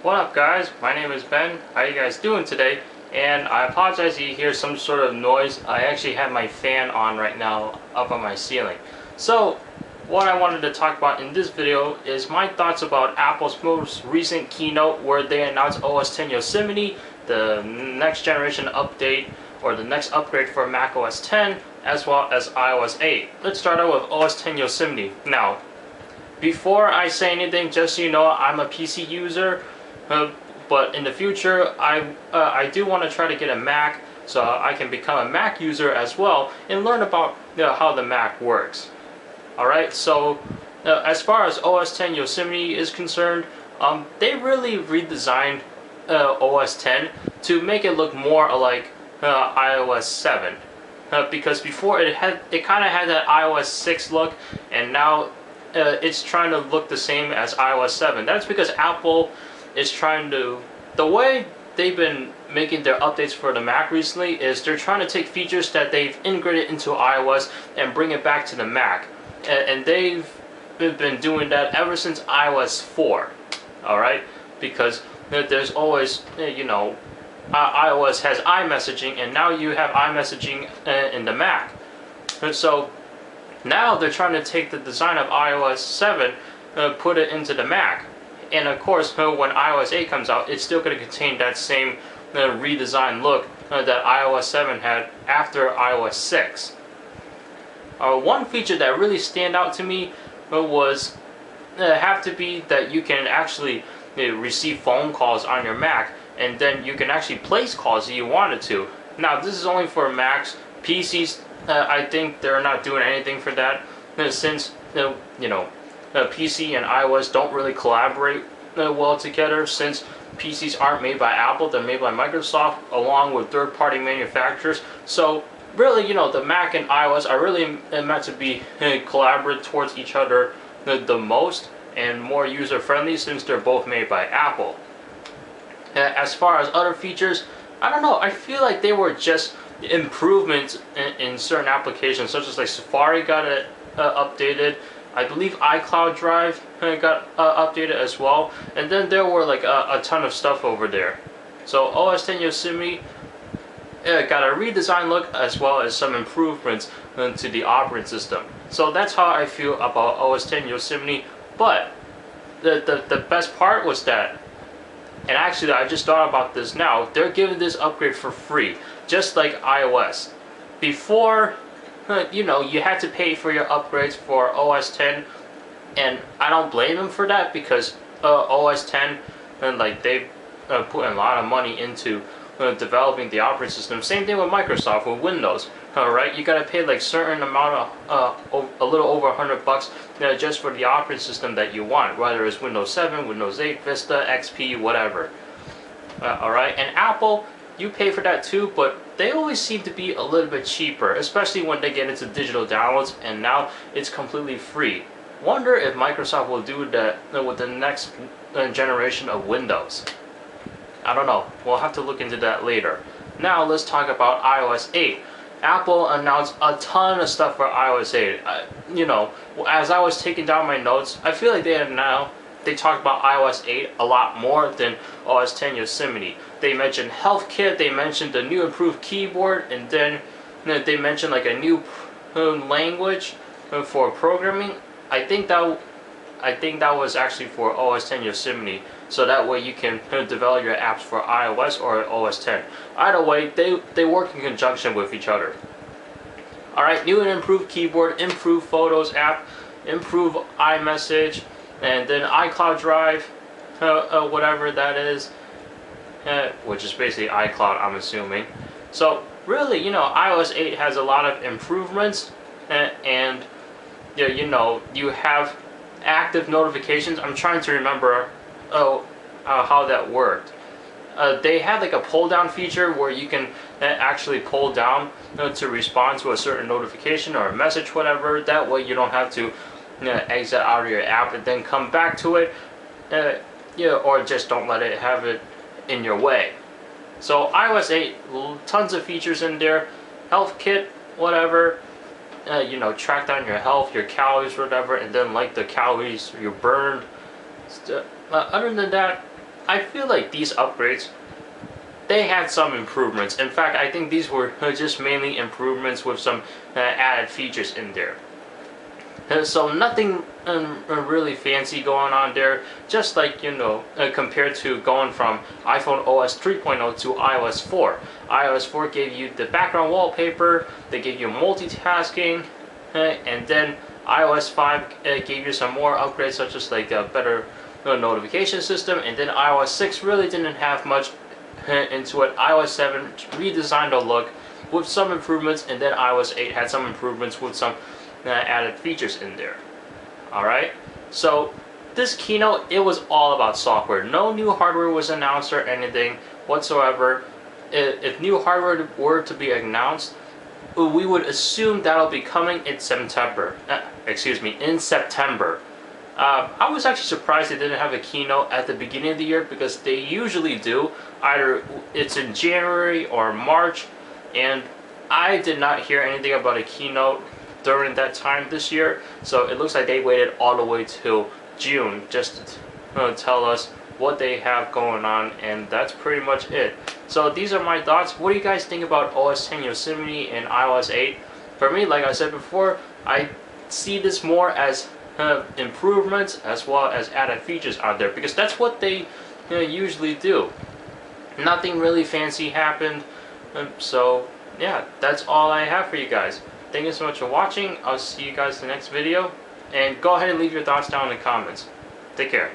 What up guys, my name is Ben. How you guys doing today? And I apologize if you hear some sort of noise. I actually have my fan on right now up on my ceiling. So what I wanted to talk about in this video is my thoughts about Apple's most recent keynote where they announced OS X Yosemite, the next generation update or the next upgrade for Mac OS X, as well as iOS 8. Let's start out with OS X Yosemite. Now, before I say anything, just so you know, I'm a PC user. But in the future, I do want to try to get a Mac so I can become a Mac user as well and learn about how the Mac works. Alright, so as far as OS X Yosemite is concerned, they really redesigned OS X to make it look more like iOS 7. Because before it kind of had that iOS 6 look, and now it's trying to look the same as iOS 7. That's because Apple is trying to, the way they've been making their updates for the Mac recently is they're trying to take features that they've integrated into iOS and bring it back to the Mac. And they've been doing that ever since iOS 4. Alright? Because there's always, iOS has iMessaging, and now you have iMessaging in the Mac. And so now they're trying to take the design of iOS 7, put it into the Mac. And of course, when iOS 8 comes out, it's still going to contain that same redesigned look that iOS 7 had after iOS 6. One feature that really stand out to me was have to be that you can actually receive phone calls on your Mac, and then you can actually place calls if you wanted to. Now, this is only for Macs. PCs, I think they're not doing anything for that, since PC and iOS don't really collaborate well together, since PCs aren't made by Apple, they're made by Microsoft along with third-party manufacturers. So really, the Mac and iOS are really meant to be collaborate towards each other the most and more user-friendly, since they're both made by Apple. As far as other features, I don't know, I feel like they were just improvements in certain applications, such as like Safari got updated. I believe iCloud Drive got updated as well, and then there were like a ton of stuff over there. So OS X Yosemite got a redesigned look as well as some improvements to the operating system. So that's how I feel about OS X Yosemite. But the best part was that, and actually I just thought about this now, they're giving this upgrade for free, just like iOS. Before, you had to pay for your upgrades for OS X, and I don't blame them for that, because OS X, and they've put a lot of money into developing the operating system. Same thing with Microsoft with Windows. Alright, you gotta pay like certain amount of a little over $100 just for the operating system that you want, whether it's Windows 7, Windows 8, Vista, XP, whatever. Alright, and Apple, you pay for that too, but they always seem to be a little bit cheaper, especially when they get into digital downloads, and now it's completely free. Wonder if Microsoft will do that with the next generation of Windows. I don't know. We'll have to look into that later. Now let's talk about iOS 8. Apple announced a ton of stuff for iOS 8. As I was taking down my notes, I feel like they talked about iOS 8 a lot more than OS X Yosemite. They mentioned HealthKit, they mentioned the new improved keyboard, and then they mentioned like a new language for programming. I think that was actually for OS X Yosemite, so that way you can develop your apps for iOS or OS X. Either way, they work in conjunction with each other. Alright, new and improved keyboard, improved Photos app, improved iMessage, and then iCloud Drive, whatever that is, which is basically iCloud, I'm assuming. So really, iOS 8 has a lot of improvements, and you have active notifications. I'm trying to remember how that worked. They had like a pull down feature where you can actually pull down to respond to a certain notification or a message, whatever. That way you don't have to exit out of your app and then come back to it, or just don't let it have it in your way. So iOS 8, tons of features in there. Health Kit, whatever. Track down your health, your calories, whatever, and then like the calories you burned. Other than that, I feel like these upgrades, they had some improvements. In fact, I think these were just mainly improvements with some added features in there. So nothing really fancy going on there. Just like, you know, compared to going from iPhone OS 3.0 to iOS 4. iOS 4 gave you the background wallpaper, they gave you multitasking, and then iOS 5 gave you some more upgrades such as like a better notification system, and then iOS 6 really didn't have much into it. iOS 7 redesigned the look with some improvements, and then iOS 8 had some improvements with some added features in there. Alright, so this keynote, it was all about software. No new hardware was announced or anything whatsoever. If new hardware were to be announced, we would assume that'll be coming in September. In September. I was actually surprised they didn't have a keynote at the beginning of the year, because they usually do. Either it's in January or March, and I did not hear anything about a keynote during that time this year, so it looks like they waited all the way till June just to tell us what they have going on, and that's pretty much it. So these are my thoughts. What do you guys think about OS X Yosemite and iOS 8? For me, like I said before, I see this more as improvements as well as added features out there, because that's what they usually do. Nothing really fancy happened, so yeah, that's all I have for you guys. Thank you so much for watching. I'll see you guys in the next video, and go ahead and leave your thoughts down in the comments. Take care.